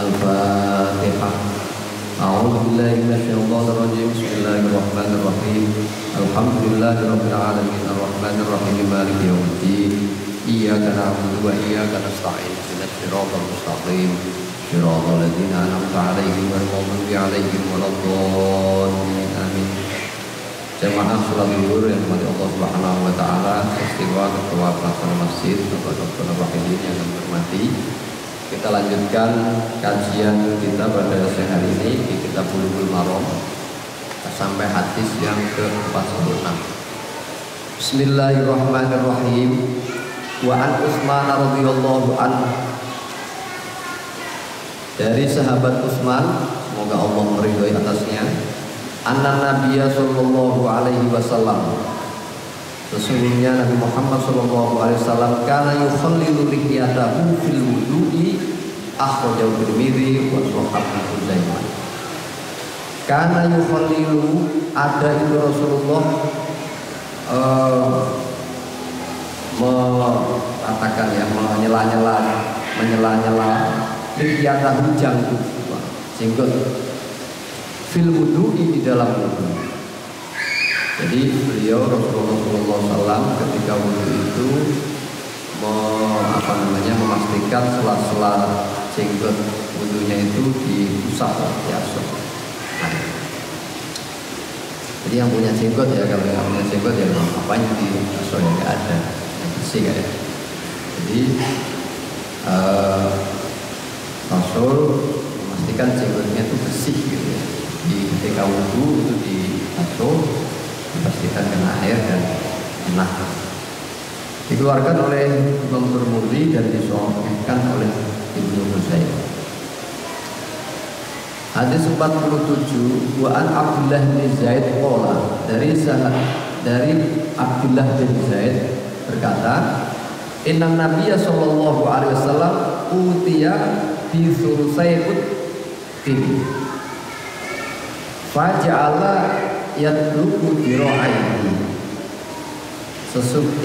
Al-Fatihah. A'udzubillahi minasyaitonir rajim. Bismillahirrahmanirrahim. Alhamdulillahirabbil alamin arrahmanir rahim maliki yaumiddin. Iyyaka na'budu wa iyyaka nasta'in. Ihdinas siratal mustaqim. Shiratal ladzina an'amta 'alaihim ghairil maghdubi 'alaihim waladdallin. Amin. Jamaah salat zuhur yang dirahmati Allah Subhanahu wa taala, istiwa ketua pelaksana masjid, Bapak Dr. Wahidin yang kami hormati. Kita lanjutkan kajian kita pada siang hari ini di kitab Bulughul Maram sampai hadis yang ke-46. Bismillahirrahmanirrahim. Wa an Utsman radhiyallahu anhu. Dari sahabat Utsman, semoga Allah meridhai atasnya, anna Nabiyya sallallahu alaihi wasallam, sesungguhnya Nabi Muhammad sallallahu alaihi wasallam kana yukhallilu lihyatahu fil wudu'i, akhrajahu Tirmidzi wa Sahihah Huzaimah. Kana yukhallilu, ada itu Rasulullah mengatakan ya, menyela-nyela lihyatahu janggut jenggot fil wudu'i, di dalam wudu. Jadi beliau Rasulullah SAW ketika wudu itu memastikan sela-sela jenggot wudunya itu diusap, diasuh. Jadi yang punya jenggot ya, kalau yang punya jenggot ya apanya diasuh ya, nggak ada yang bersih kan ya. Jadi Rasul memastikan jenggotnya itu bersih gitu ya. Di ketika wudu itu diasuh, dipastikan kena air dan enak. Dikeluarkan oleh Imam Tirmidzi dan disahihkan oleh Ibnu Huzaimah. Hadis 47, wa an Abdullah bin Zaid qala, dari Abdullah bin Zaid berkata, inna Nabiyya sallallahu alaihi wasallam utiya bi thulutsai utin faja'ala yadluku dira'aihi.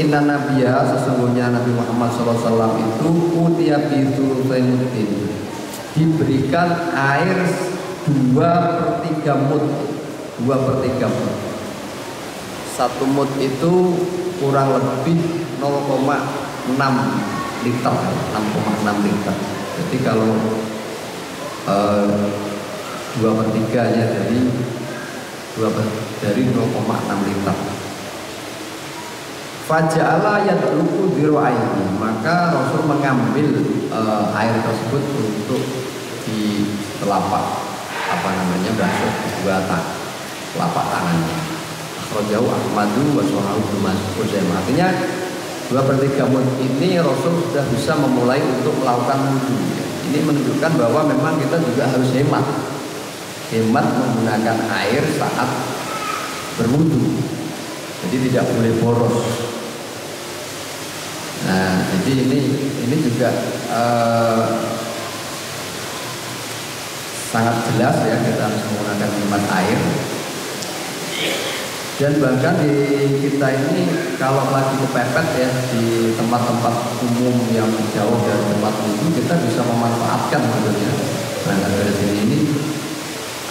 Inna Nabiyya, sesungguhnya Nabi Muhammad SAW itu utiya bi thulutsai utin, diberikan air 2/3 mud. 2/3 mud. 1 mud itu kurang lebih 0,6 liter, 6,6 liter. Jadi kalau 2/3 nya dari 0,6 liter. Faja'ala yadluku dira'aihi, maka Rasul mengambil air tersebut untuk di telapak basuh dua telapak tangannya. Akhrajahu Ahmadu wa Sahihah Huzaimah. Artinya 2/3 mud ini Rasul sudah bisa memulai untuk melakukan wudu. Ini menunjukkan bahwa memang kita juga harus hemat menggunakan air saat berwudu. Jadi tidak boleh boros. Nah, jadi ini juga sangat jelas ya, kita harus menggunakan hemat air. Dan bahkan di kita ini kalau lagi kepepet ya di tempat-tempat umum yang jauh dari tempat wudu, kita bisa memanfaatkan sebenarnya. Nah, dari sini ini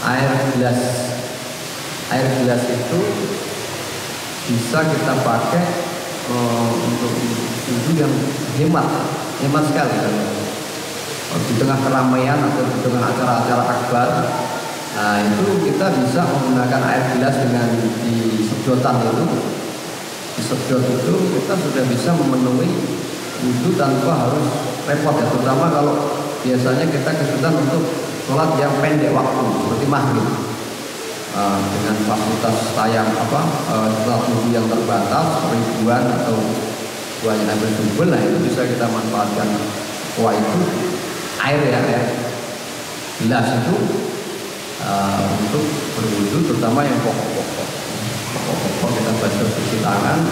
air gelas itu bisa kita pakai untuk wudu yang hemat sekali kan. Di tengah keramaian atau di tengah acara-acara akbar, nah itu kita bisa menggunakan air gelas dengan disedotan itu. Disedot itu kita sudah bisa memenuhi wudu tanpa harus repot ya, terutama kalau biasanya kita kesulitan untuk sholat yang pendek waktu seperti maghrib. Dengan fasilitas sholat wudu yang terbatas, ribuan atau banyak ambil double, nah itu bisa kita manfaatkan. Wah, itu air gelas itu untuk berwudu, terutama yang pokok-pokok kita basuh cuci tangan,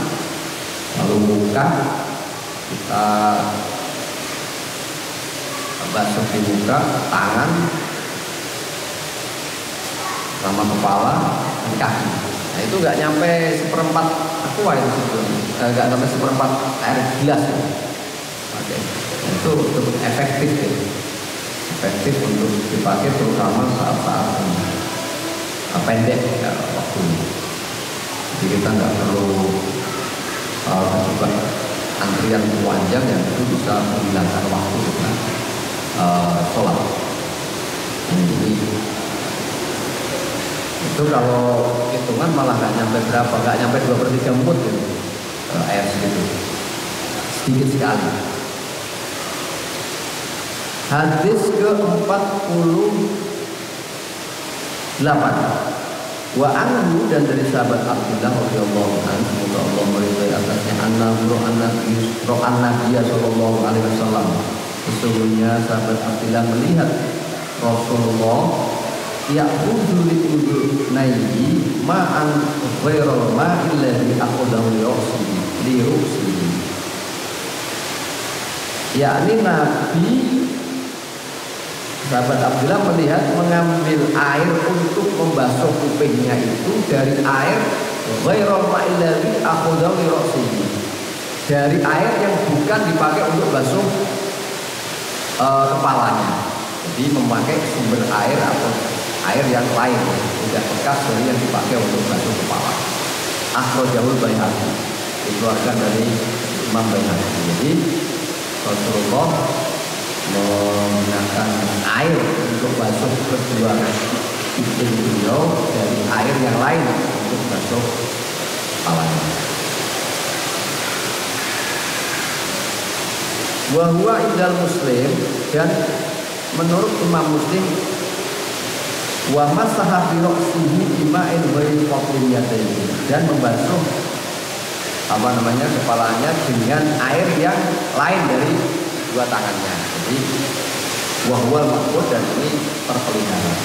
lalu muka kita basuh di muka, tangan, sama kepala dan kaki. Nah itu nggak nyampe 1/4 aqua itu sebetulnya, nggak sampai seperempat air gelas ya. Oke, itu cukup efektif ya. Efektif untuk dipakai terutama saat-saat pendek ya, waktunya. Jadi kita nggak perlu terjebak antrian panjang yang itu bisa menghilangkan waktu dengan sholat. Jadi itu kalau hitungan malah nggak nyampe berapa, nggak nyampe 2/3 mut gitu, air segitu, sedikit sekali. Hadis ke-48. Wa anhu, dan dari sahabat Abdullah radhiyallahu anhu, semoga Allah meridhai atasnya, annahu ro'an Nabi sallallahu alaihi wasallam, sesungguhnya sahabat Abdullah melihat Rasulullah ya'khudhu li'udunaihi ma'an ghairal ma'il ladzi akhadahu li ru'sihi. Yakni Nabi, sahabat Abdullah melihat mengambil air untuk membasuh kupingnya itu dari air ghairal ma'il ladzi akhadahu li ru'sihi, dari air yang bukan dipakai untuk basuh kepalanya. Jadi memakai sumber air atau air yang lain, tidak bekas dari yang dipakai untuk basuh kepala. Akhrajahul Baihaqi, dikeluarkan dari Imam Baihaqi. Jadi Rasulullah menggunakan air untuk basuh kedua kuping beliau dari air yang lain untuk basuh kepalanya. Wa huwa indal Muslim, dan menurut Imam Muslim, wa masaha bi ra'sihi bima'in ghairi qatlin yadayhi, dan membasuh kepalanya dengan air yang lain dari dua tangannya. Jadi wa huwa maqbul, dan ini terpelihara.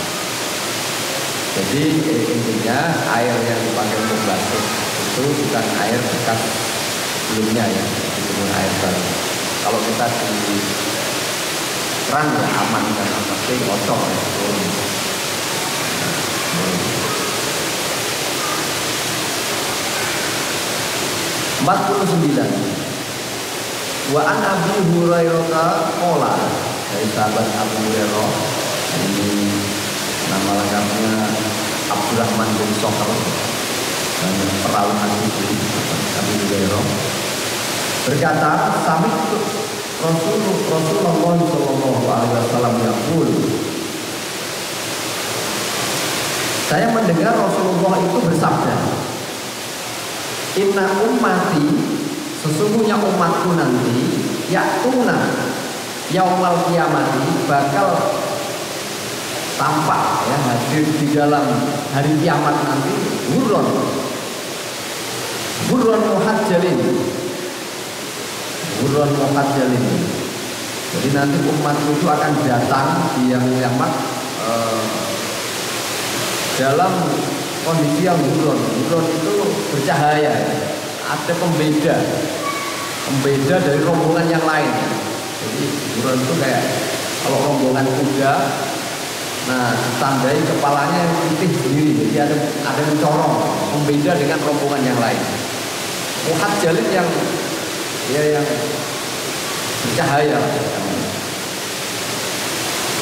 Jadi intinya air yang dipakai untuk basuh itu bukan air bekas sebelumnya ya, itu air baru. Kalau kita di keran ya aman, karena pasti kocok ya. 49. Wa an Abi Hurairah qala, dari sahabat Abu Hurairah, ini nama lengkapnya Abdurrahman bin Sokher, dan perawi hadis Abu Hurairah berkata, sami Rasulullah sallallahu alaihi wasallam yaqul, saya mendengar Rasulullah itu bersabda, inna ummati, sesungguhnya umatku nanti, yaktuna yaumal qiyamati, bakal tampak ya, hadir di dalam hari kiamat nanti, burron muhajjalin. Jadi nanti umatku itu akan datang di yang kiamat dalam kondisi yang burron itu bercahaya, ada pembeda dari rombongan yang lain. Jadi burron itu kayak kalau rombongan kuda, nah ditandai kepalanya yang putih sendiri, jadi ada mencorong, pembeda dengan rombongan yang lain. Muhajjalin yang bercahaya.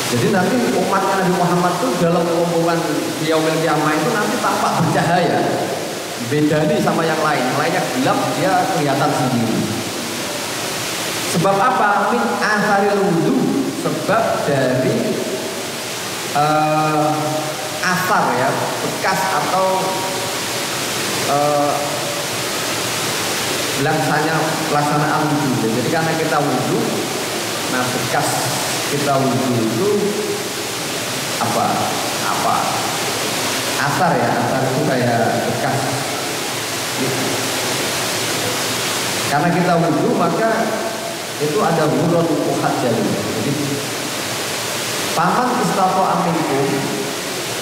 Jadi nanti umatnya Nabi Muhammad itu dalam rombongan di yaumil qiyamah itu nanti tampak bercahaya, beda nih sama yang lain. Lainnya gelap, dia kelihatan sendiri. Sebab apa? Min atharil wudu, sebab dari asar ya, bekas atau pelaksanaan wudu. Jadi karena kita wudu, nah bekas kita wudu itu apa asar ya, asar itu kayak bekas gitu. Karena kita wudu maka itu ada burun muhajjal. Jadi paman istafa aminkum,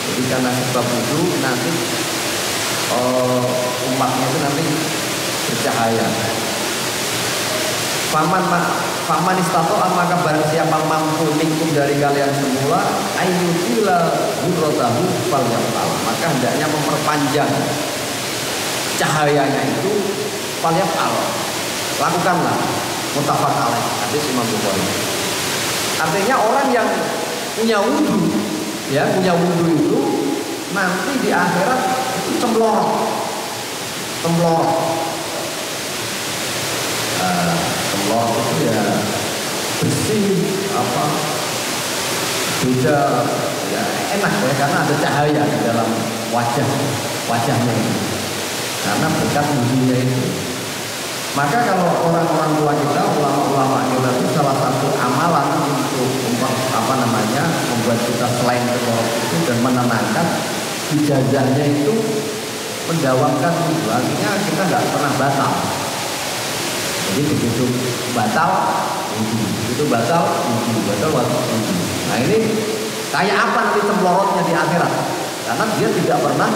jadi karena sebab wudu nanti umatnya itu nanti bercahaya. Faman istato'a, maka barang siapa mampu minkum dari kalian semula, ayyutila hurratahu falyafal, maka hendaknya memperpanjang cahayanya itu falyaf'al, lakukanlah, muttafaq alaih, hadis Imam Bukhari. Artinya orang yang punya wudu, ya punya wudu itu nanti di akhirat itu cemplorok, cemplorok itu ya bersih, apa beda, ya enak ya karena ada cahaya di dalam wajahnya itu, karena berkat wudunya itu. Maka kalau orang-orang tua kita, ulama-ulama kita itu salah satu amalan untuk membuat kita selain cemplorok itu dan menenangkan, ijazahnya itu mendawamkan itu, artinya kita nggak pernah batal. Jadi begitu batal itu batal waktu wudu. Nah ini kayak apa nanti cemplorotnya di akhirat? Karena dia tidak pernah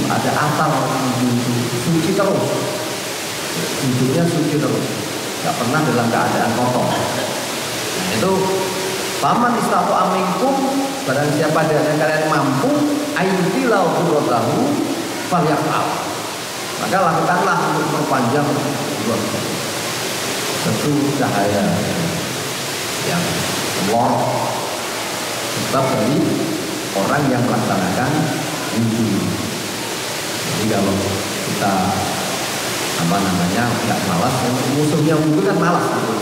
ada asal suci terus, hidupnya suci terus, nggak pernah dalam keadaan kotor. Nah, itu paman istatu aminkum, barang siapa dari kalian mampu ayyudilau qurratahu falyaf'al, maka lakukanlah untuk memperpanjang satu cahaya yang lorong tetap dari orang yang melaksanakan wudu. Jadi kalau kita nggak malas, musuhnya wudu kan malas gitu.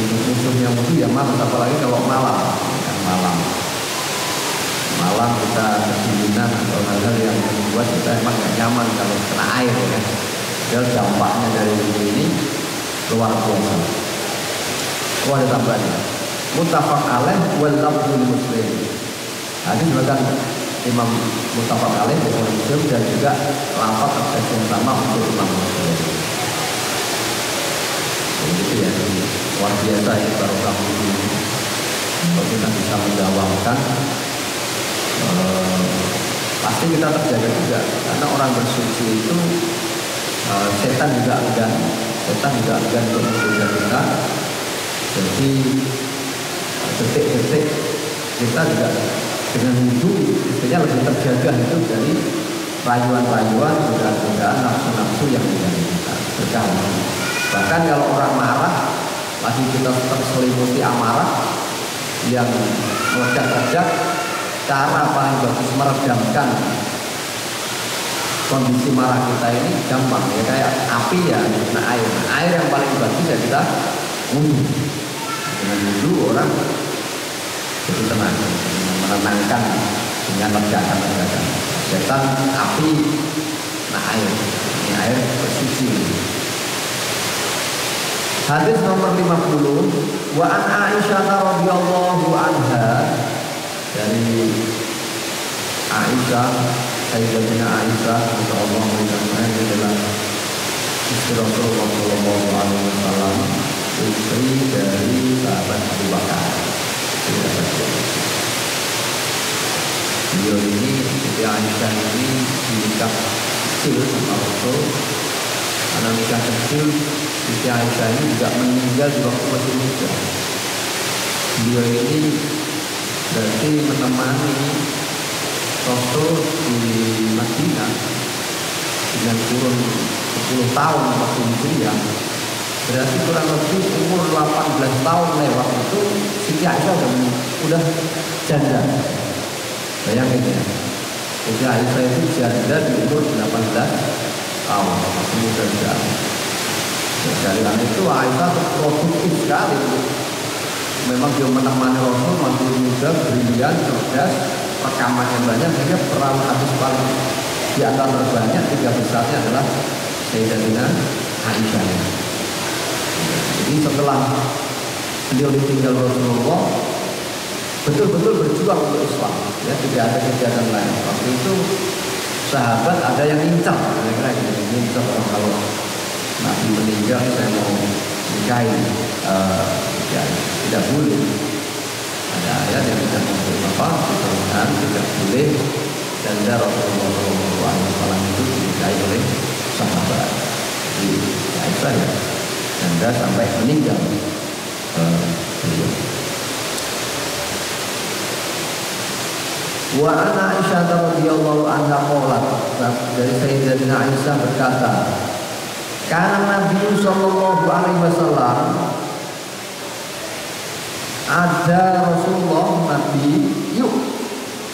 Musuhnya wudu ya malas, apalagi kalau malam kita kedinginan atau hal-hal yang membuat kita emang nggak nyaman kalau kena air ya. Dan dampaknya dari wudu ini luar biasa. Ada tambahannya. Muttafaq alaih wal lafzul muslim. Hadis bahkan Imam muttafaq alaih Bukhari Muslim, dan juga lafaz teks yang sama untuk Imam Muslim. Begitu ya, luar biasa ya barokah wudu. Kalau kita bisa mendawamkan, pasti kita terjaga juga, karena orang bersuci itu setan juga enggan untuk menggoda kita. Jadi detik-detik kita juga dengan wudu istilahnya lebih terjaga itu dari rayuan-rayuan, godaan-godaan nafsu-nafsu yang menjadi kita berkali. Bahkan kalau orang marah, lagi kita terselimuti amarah yang meledak-ledak, cara paling bagus meredamkan kondisi marah kita ini gampang ya, kayak api ya, air yang paling bagus ya kita wudu. Dengan wudu orang jadi tenang, menenangkan dengan ledakan. Setan api, ini air bersuci. Hadis nomor 50, wa an Aisyah radhiyallahu anha, dari Aisyah, Sayyidatina Aisyah radhiyallahu anha, adalah istri Rasulullah sallallahu alaihi wasallam, istri dari sahabat Abu Bakar. Beliau ini, Siti Aisyah ini nikah kecil sama Rasul. Karena nikah kecil, Siti Aisyah ini juga meninggal di waktu masih muda. Beliau ini berarti menemani Rasul di Madinah dengan kurun 10 tahun waktu hijriah. Berarti kurang lebih umur 18 tahun lewat itu Siti Aisyah udah janda. Bayangin ya, Siti Aisyah itu janda di umur 18 tahun, masih muda sekali. Dari itu Aisyah produktif sekali. Memang dia menemani Rasul masih muda, brilian, cerdas, rekamannya banyak, sehingga peran hadis paling di antara terbanyak 3 besarnya adalah Sayyidatina Aisyah. Jadi setelah beliau ditinggal Rasulullah, betul-betul berjuang untuk Islam, ya, tidak ada kegiatan lain. Waktu itu sahabat ada yang ngincar, kira-kira gitu, ngincar kalau Nabi meninggal saya mau nikahi, ya, tidak boleh. Ada ayat yang tidak boleh diturunkan, tidak boleh, dan Rasulullah SAW itu dinikahi oleh sahabat. Jadi Aisyah ya, janda sampai meninggal beliau. Wa ana Aisyah radhiyallahu anha qalat, dari Sayyidatina Aisyah berkata, karena Nabi sallallahu alaihi wasallam, ada Rasulullah Nabi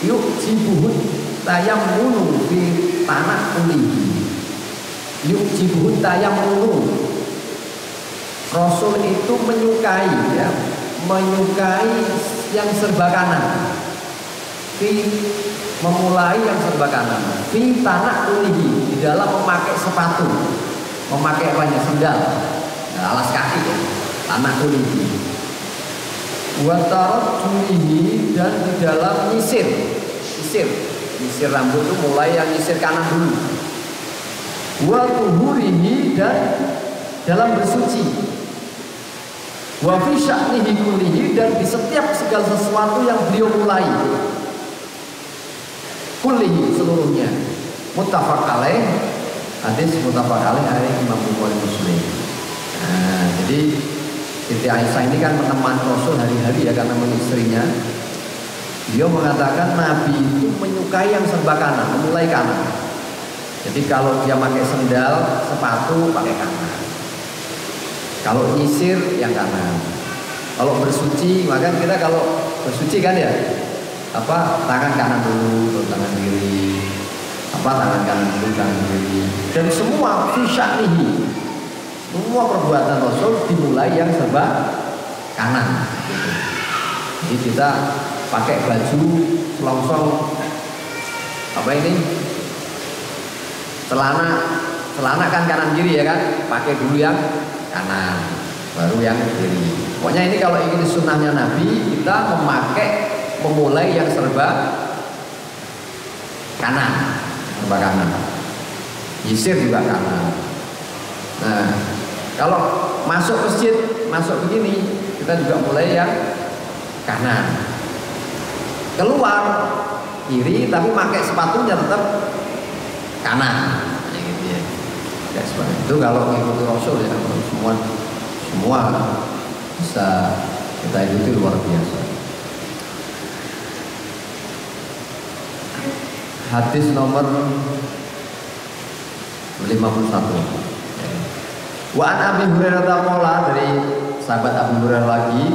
yuk cibuhut tayammunu fi tanah kulihi. Yuk cibuhut tayammunu, Rasul itu menyukai yang serba kanan. Memulai yang serba kanan. Fi tanah kulihi, di dalam memakai sepatu, memakai sendal, alas kaki ya, tanah kulihi. Watarot julihi, dan di dalam nyisir rambut itu mulai yang nyisir kanan dulu. Wa tuhurihi, dan dalam bersuci. Wa fi sya'nihi kullihi, dan di setiap segala sesuatu yang beliau mulai. Kullihi, seluruhnya. Muttafaq alaih, hadis muttafaq alaih dari Imam Bukhari Muslim. Nah, jadi Siti Aisyah ini kan menemani Rasul hari-hari ya, karena istrinya. Dia mengatakan Nabi itu menyukai yang serba kanan, memulai kanan. Jadi kalau dia pakai sendal, sepatu pakai kanan. Kalau nyisir yang kanan. Kalau bersuci, maka kita kalau bersuci kan ya, tangan kanan dulu, terus tangan kiri. Tangan kanan dulu, tangan kiri. Dan semua fi sya'nihi, semua perbuatan Rasul dimulai yang serba kanan. Jadi kita pakai baju selongsong celana kan kanan kiri ya kan, pakai dulu yang kanan baru yang kiri. Pokoknya ini kalau ingin sunnahnya Nabi, kita memulai yang serba kanan, nyisir juga kanan. Nah, kalau masuk masjid, masuk begini, kita juga mulai yang kanan. Keluar kiri, tapi pakai sepatunya tetap kanan. Gitu ya. Kayak seperti itu kalau mengikuti Rasul ya, semua bisa kita ikuti, luar biasa. Hadis nomor 51. Wa an Abi Hurairah qala, dari sahabat Abu Hurairah lagi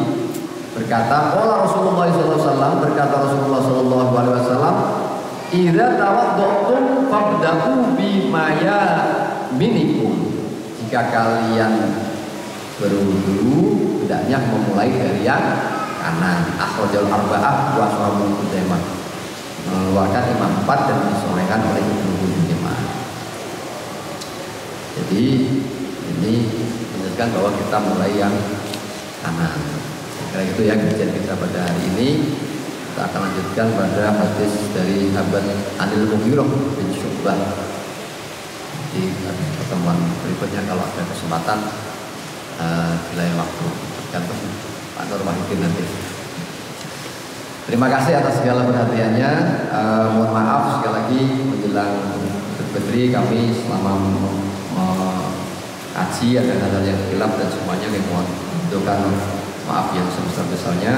berkata, qala Rasulullah sallallahu alaihi wasallam, berkata Rasulullah sallallahu alaihi wasallam, idza tawaddatum fabda'u bima yaminikum. Jika kalian berwudu, hendaknya memulai dari yang kanan. Akhrajal arba'ah wa ashabul Khuzaimah, mengeluarkan Imam 4 dan disolehkan oleh Ibnu Khuzaimah. Jadi ini menunjukkan bahwa kita mulai yang kanan. Karena itu ya kajian kita pada hari ini. Kita akan lanjutkan pada hadis dari sahabat Anil Mughirah bin Syu'bah. Di pertemuan berikutnya kalau ada kesempatan, di lain waktu, tergantung Pak Nur Wahidin nanti. Terima kasih atas segala perhatiannya. Mohon maaf sekali lagi menjelang Fitri kami selama kaji ada hal-hal yang hilaf dan semuanya kami mohon doakan maaf yang sebesar-besarnya.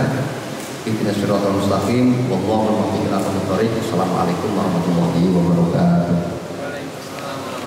Ihdinas siratal mustaqim, wallahu muwaffiq ila aqwamit thoriq. Assalamualaikum warahmatullahi wabarakatuh.